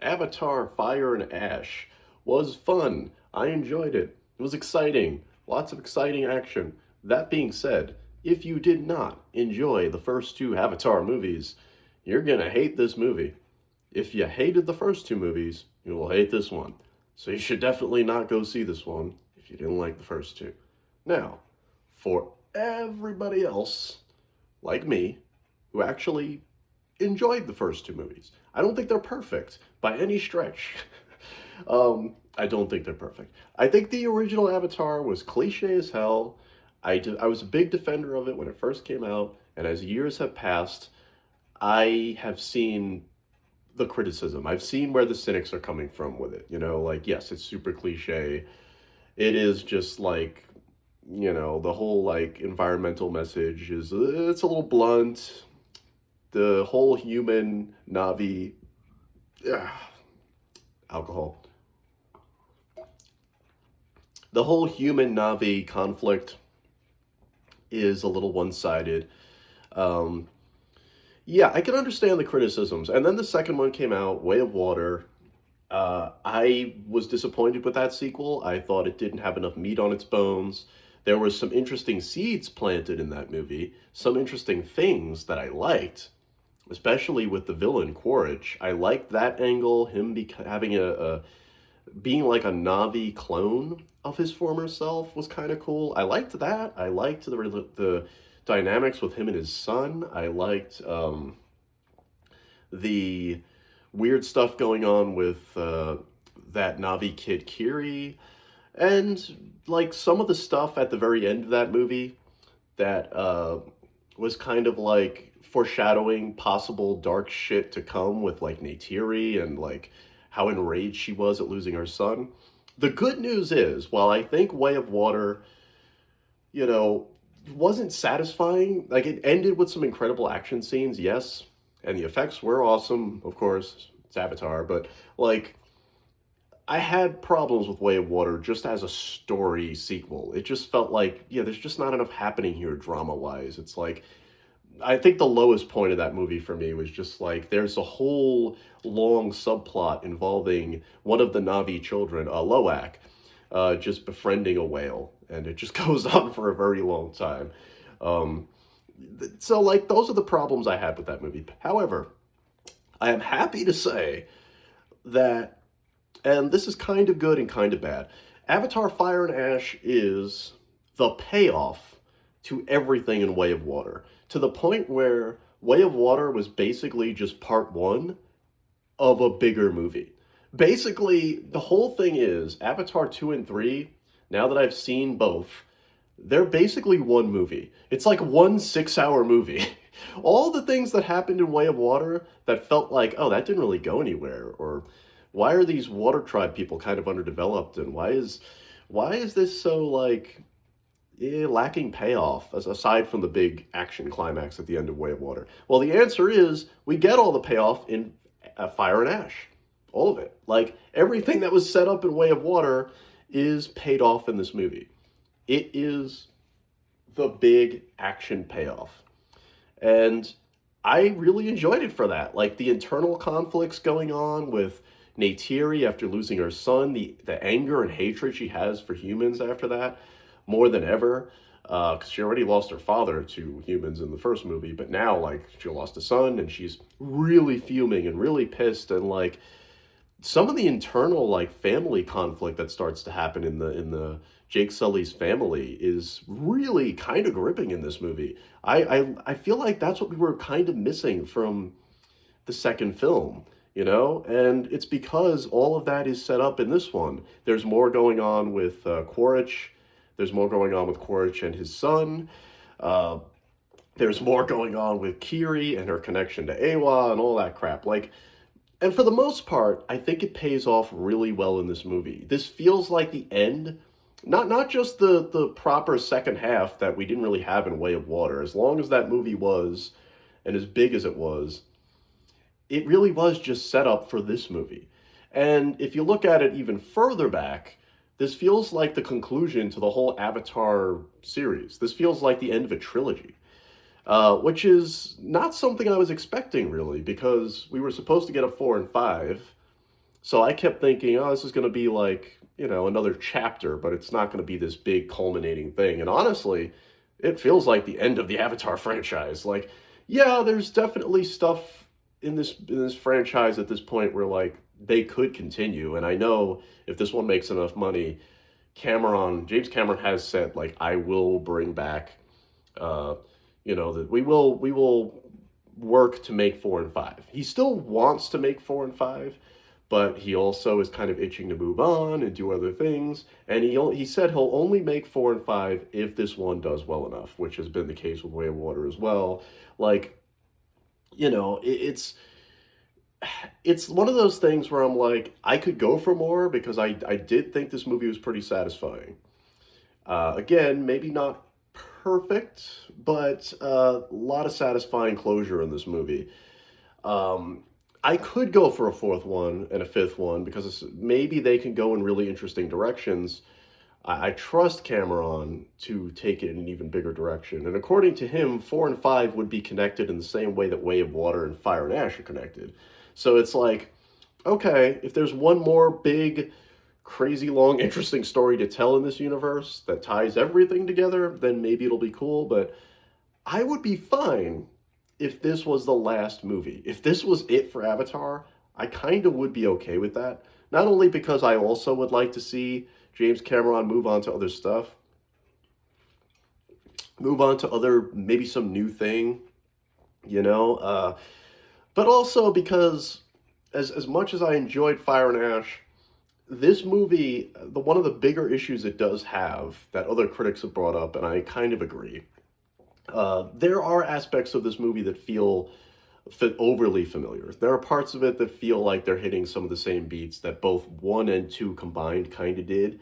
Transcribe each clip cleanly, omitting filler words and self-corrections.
Avatar Fire and Ash was fun. I enjoyed it. It was exciting. Lots of exciting action. That being said, if you did not enjoy the first two Avatar movies, you're gonna hate this movie. If you hated the first two movies, you will hate this one. So you should definitely not go see this one if you didn't like the first two. Now, for everybody else, like me, who actually enjoyed the first two movies. I don't think they're perfect by any stretch. I don't think they're perfect. I think the original Avatar was cliche as hell. I was a big defender of it when it first came out, and as years have passed, I have seen the criticism. I've seen where the cynics are coming from with it. Like, yes, it's super cliche. It is just like, the whole like environmental message is it's a little blunt. The whole human Navi alcohol. The whole human Navi conflict is a little one-sided. Um, yeah, I can understand the criticisms. And then the second one came out, Way of Water. I was disappointed with that sequel. I thought it didn't have enough meat on its bones. There were some interesting seeds planted in that movie, some interesting things that I liked, especially with the villain Quaritch. I liked that angle, him having a being like a Navi clone of his former self was kind of cool. I liked that. I liked the dynamics with him and his son. I liked the weird stuff going on with that Navi kid Kiri, and like some of the stuff at the very end of that movie that was kind of like foreshadowing possible dark shit to come with like Neytiri and like how enraged she was at losing her son. The good news is, while I think Way of Water, you know, wasn't satisfying, like it ended with some incredible action scenes, yes, and the effects were awesome, of course, it's Avatar, but like I had problems with Way of Water just as a story sequel. It just felt like, yeah, there's just not enough happening here drama-wise. It's like, I think the lowest point of that movie for me was just like, there's a whole long subplot involving one of the Na'vi children, Loak, just befriending a whale, and it just goes on for a very long time. Um, so, like, those are the problems I had with that movie. However, I am happy to say that, and this is kind of good and kind of bad, Avatar Fire and Ash is the payoff to everything in Way of Water, to the point where Way of Water was basically just part one of a bigger movie. Basically, the whole thing is Avatar 2 and 3, now that I've seen both, they're basically one movie. It's like one 6-hour movie. All the things that happened in Way of Water that felt like, oh, that didn't really go anywhere, or why are these Water Tribe people kind of underdeveloped, and why is this so like lacking payoff, aside from the big action climax at the end of Way of Water? Well, the answer is we get all the payoff in Fire and Ash. All of it. Like, everything that was set up in Way of Water is paid off in this movie. It is the big action payoff. And I really enjoyed it for that. Like, the internal conflicts going on with Neytiri after losing her son, the anger and hatred she has for humans after that, more than ever, because she already lost her father to humans in the first movie, but now, like, she lost a son, and she's really fuming and really pissed, and, like, some of the internal, like, family conflict that starts to happen in the Jake Sully's family is really kind of gripping in this movie. I feel like that's what we were kind of missing from the second film, and it's because all of that is set up in this one. There's more going on with Quaritch. There's more going on with Quaritch and his son. Uh, there's more going on with Kiri and her connection to Awa and all that crap. Like, and for the most part, I think it pays off really well in this movie. This feels like the end, not just the proper second half that we didn't really have in Way of Water. As long as that movie was, and as big as it was, it really was just set up for this movie. And if you look at it even further back, this feels like the conclusion to the whole Avatar series. This feels like the end of a trilogy, which is not something I was expecting, really, because we were supposed to get a 4 and 5, So I kept thinking, oh, this is going to be like, another chapter, but it's not going to be this big culminating thing. And honestly, it feels like the end of the Avatar franchise. Like, yeah, there's definitely stuff in this franchise at this point where like they could continue. And I know if this one makes enough money, James Cameron has said like I will bring back uh that we will work to make 4 and 5. He still wants to make 4 and 5, but he also is kind of itching to move on and do other things. And he said he'll only make 4 and 5 if this one does well enough, which has been the case with Way of Water as well. Like, it's one of those things where I'm like, I could go for more because I did think this movie was pretty satisfying. Again, maybe not perfect, but a lot of satisfying closure in this movie. Um, I could go for a fourth one and a fifth one because maybe they can go in really interesting directions. I trust Cameron to take it in an even bigger direction. And according to him, 4 and 5 would be connected in the same way that Way of Water and Fire and Ash are connected. So it's like, okay, if there's one more big, crazy long, interesting story to tell in this universe that ties everything together, then maybe it'll be cool. But I would be fine if this was the last movie. If this was it for Avatar, I kind of would be okay with that. Not only because I also would like to see James Cameron move on to other stuff, move on to other, maybe some new thing, you know, but also because as much as I enjoyed Fire and Ash, this movie, one of the bigger issues it does have that other critics have brought up, and I kind of agree, there are aspects of this movie that feel overly familiar. There are parts of it that feel like they're hitting some of the same beats that both 1 and 2 combined kind of did,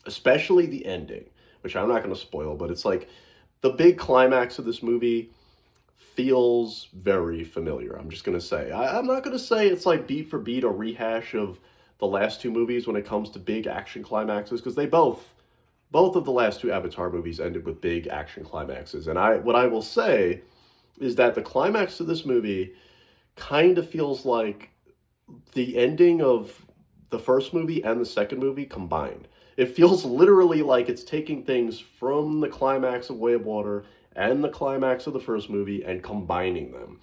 especially the ending, which I'm not going to spoil, but it's like the big climax of this movie feels very familiar. I'm just going to say. I'm not going to say it's like beat for beat a rehash of the last two movies when it comes to big action climaxes, because they both of the last two Avatar movies ended with big action climaxes. And what I will say is that the climax of this movie kind of feels like the ending of the first movie and the second movie combined. It feels literally like it's taking things from the climax of Way of Water and the climax of the first movie and combining them.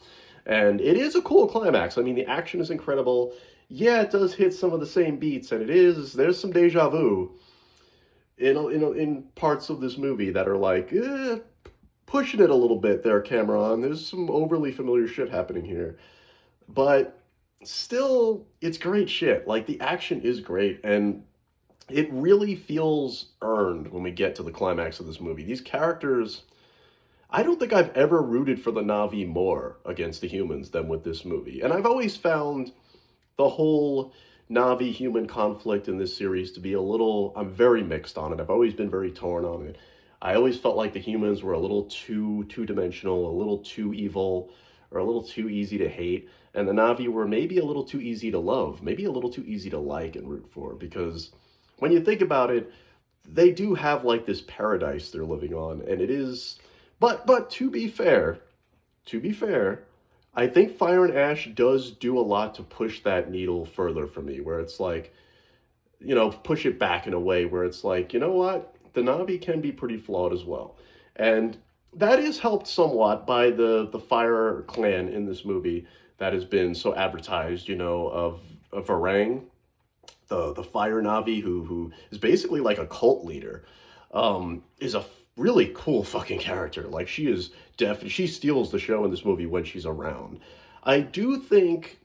And it is a cool climax. I mean, the action is incredible. Yeah, it does hit some of the same beats, and there's some deja vu in parts of this movie that are like, pushing it a little bit there, Cameron. There's some overly familiar shit happening here. But still, it's great shit. Like, the action is great, and it really feels earned when we get to the climax of this movie. These characters, I don't think I've ever rooted for the Na'vi more against the humans than with this movie. And I've always found the whole Na'vi human conflict in this series to be I'm very mixed on it. I've always been very torn on it. I always felt like the humans were a little too two-dimensional, a little too evil, or a little too easy to hate. And the Na'vi were maybe a little too easy to love, maybe a little too easy to like and root for, because when you think about it, they do have like this paradise they're living on, and it is, but to be fair, I think Fire and Ash does do a lot to push that needle further for me, where it's like, push it back in a way where it's like, you know what? The Na'vi can be pretty flawed as well. And that is helped somewhat by the Fire clan in this movie that has been so advertised, of Varang, the Fire Na'vi, who is basically like a cult leader, is a really cool fucking character. Like, she steals the show in this movie when she's around. I do think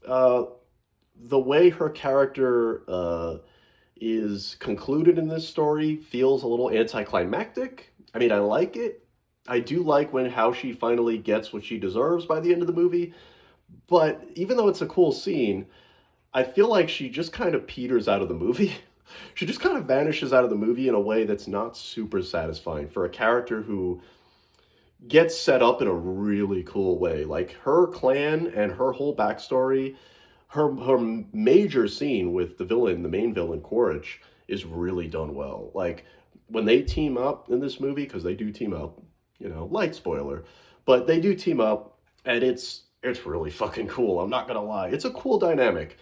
the way her character is concluded in this story feels a little anticlimactic. I mean, I like it. I do like how she finally gets what she deserves by the end of the movie. But even though it's a cool scene, I feel like she just kind of peters out of the movie. She just kind of vanishes out of the movie in a way that's not super satisfying for a character who gets set up in a really cool way. Like, her clan and her whole backstory, her major scene with the main villain, Quaritch, is really done well. Like, when they team up in this movie, because they do team up, light spoiler, but they do team up, and it's really fucking cool. I'm not gonna lie. It's a cool dynamic.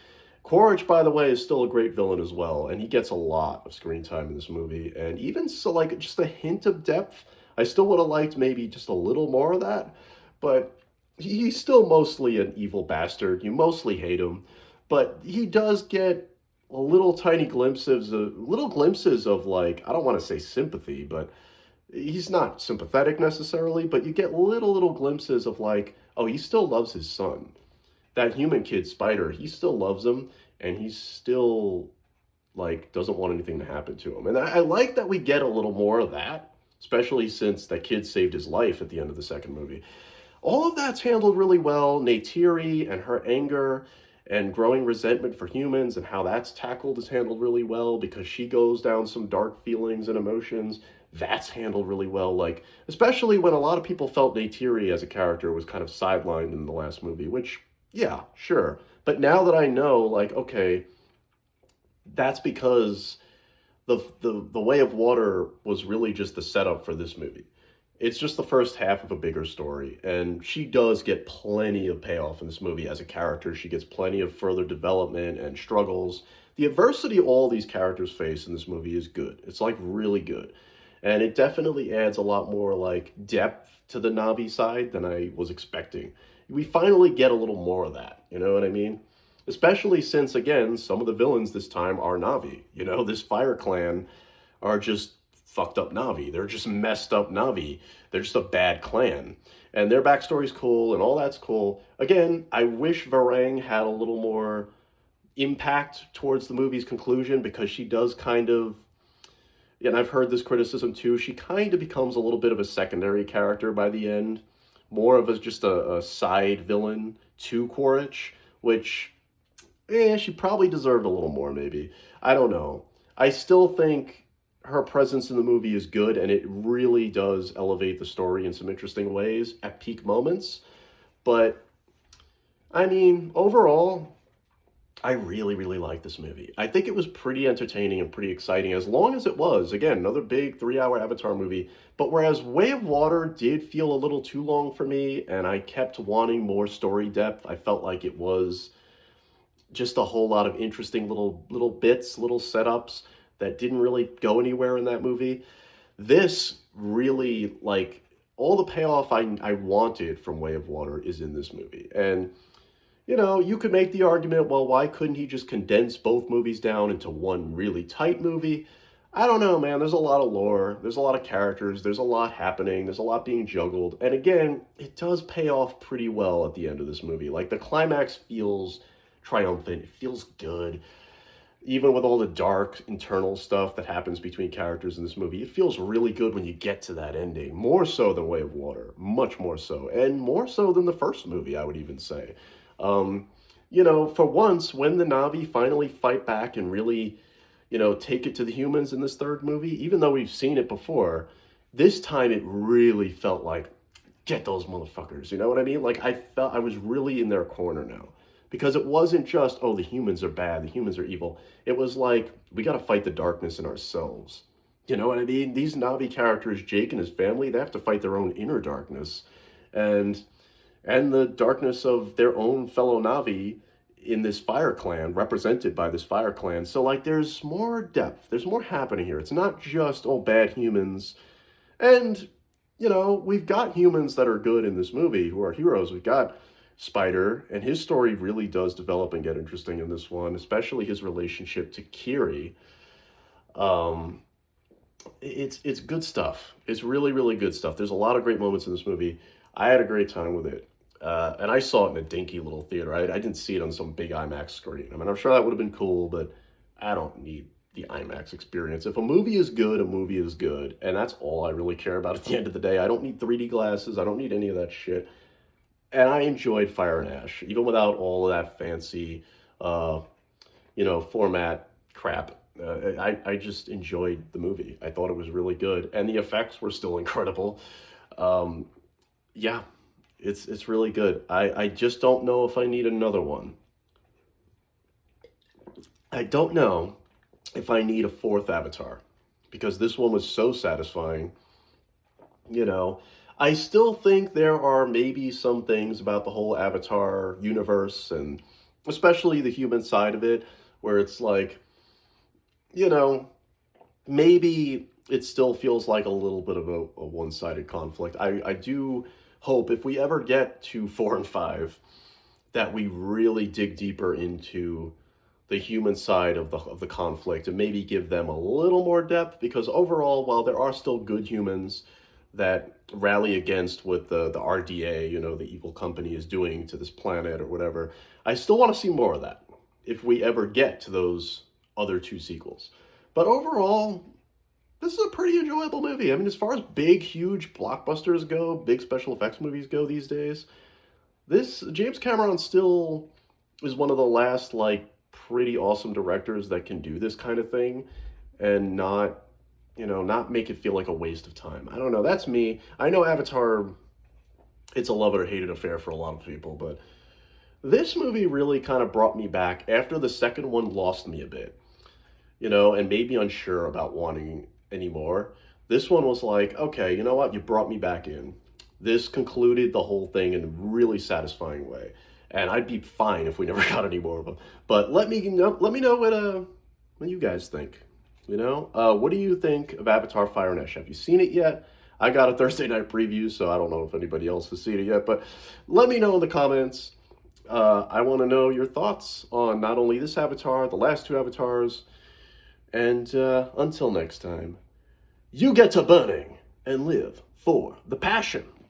Quaritch, by the way, is still a great villain as well, and he gets a lot of screen time in this movie, and even so, like, just a hint of depth. I still would have liked maybe just a little more of that, but he's still mostly an evil bastard. You mostly hate him, but he does get a little glimpses of, like, I don't want to say sympathy, but he's not sympathetic necessarily, but you get little glimpses of, like, oh, he still loves his son. That human kid Spider, he still loves him, and he still, like, doesn't want anything to happen to him. And I like that we get a little more of that, especially since that kid saved his life at the end of the second movie. All of that's handled really well. Neytiri and her anger and growing resentment for humans and how that's tackled is handled really well because she goes down some dark feelings and emotions. That's handled really well. Like, especially when a lot of people felt Neytiri as a character was kind of sidelined in the last movie, which, yeah, sure. But now that I know, like, okay, that's because the Way of Water was really just the setup for this movie. It's just the first half of a bigger story, and she does get plenty of payoff in this movie as a character. She gets plenty of further development and struggles. The adversity all these characters face in this movie is good. It's, like, really good. And it definitely adds a lot more, like, depth to the Navi side than I was expecting. We finally get a little more of that, you know what I mean? Especially since, again, some of the villains this time are Navi. You know, this Fire Clan are just fucked up Navi. They're just messed up Navi. They're just a bad clan. And their backstory's cool, and all that's cool. Again, I wish Varang had a little more impact towards the movie's conclusion, because she does kind of, and I've heard this criticism too, she kind of becomes a little bit of a secondary character by the end. More of just a side villain to Quaritch, which, she probably deserved a little more, maybe. I don't know. I still think her presence in the movie is good, and it really does elevate the story in some interesting ways at peak moments. But, I mean, overall, I really like this movie. I think it was pretty entertaining and pretty exciting, as long as it was. Again, another big 3-hour Avatar movie. But whereas Way of Water did feel a little too long for me, and I kept wanting more story depth, I felt like it was just a whole lot of interesting little bits, little setups that didn't really go anywhere in that movie. This really, like, all the payoff I wanted from Way of Water is in this movie. And, you know, you could make the argument, well, why couldn't he just condense both movies down into one really tight movie? I don't know, man. There's a lot of lore. There's a lot of characters. There's a lot happening. There's a lot being juggled. And again, it does pay off pretty well at the end of this movie. Like, the climax feels triumphant. It feels good. Even with all the dark internal stuff that happens between characters in this movie, it feels really good when you get to that ending. More so than Way of Water. Much more so. And more so than the first movie, I would even say. You know, for once, when the Na'vi finally fight back and really, you know, take it to the humans in this third movie, even though we've seen it before, this time it really felt like, get those motherfuckers, you know what I mean? Like, I felt I was really in their corner now. Because it wasn't just, oh, the humans are bad, the humans are evil. It was like, we gotta fight the darkness in ourselves. You know what I mean? These Na'vi characters, Jake and his family, they have to fight their own inner darkness. And the darkness of their own fellow Na'vi in this Fire Clan, represented by this Fire Clan. So, like, there's more depth. There's more happening here. It's not just, oh, bad humans. And, you know, we've got humans that are good in this movie who are heroes. We've got Spider, and his story really does develop and get interesting in this one, especially his relationship to Kiri. It's good stuff. It's really good stuff. There's a lot of great moments in this movie. I had a great time with it. And I saw it in a dinky little theater. I didn't see it on some big IMAX screen. I mean, I'm sure that would have been cool, but I don't need the IMAX experience. If a movie is good, a movie is good. And that's all I really care about at the end of the day. I don't need 3D glasses. I don't need any of that shit. And I enjoyed Fire and Ash, even without all of that fancy, you know, format crap. I just enjoyed the movie. I thought it was really good. And the effects were still incredible. Yeah, it's really good. I just don't know if I need another one. I don't know if I need a fourth Avatar, because this one was so satisfying. You know, I still think there are maybe some things about the whole Avatar universe and especially the human side of it, where it's like, you know, maybe it still feels like a little bit of a one-sided conflict. I do hope if we ever get to 4 and 5 that we really dig deeper into the human side of the conflict and maybe give them a little more depth, because overall, while there are still good humans that rally against what the RDA, the evil company, is doing to this planet or whatever, I still want to see more of that if we ever get to those other two sequels. But overall, this is a pretty enjoyable movie. I mean, as far as big, huge blockbusters go, big special effects movies go these days, this James Cameron still is one of the last, like, pretty awesome directors that can do this kind of thing and not make it feel like a waste of time. I don't know. That's me. I know Avatar, it's a love it or hate it affair for a lot of people, but this movie really kind of brought me back after the second one lost me a bit, and made me unsure about wanting any more. This one was like, okay, you know what? You brought me back in. This concluded the whole thing in a really satisfying way. And I'd be fine if we never got any more of them. But let me know what you guys think. What do you think of Avatar: Fire and Ash? Have you seen it yet? I got a Thursday night preview, so I don't know if anybody else has seen it yet. But let me know in the comments. I want to know your thoughts on not only this Avatar, the last two Avatars. And until next time, you get to burning and live for the passion.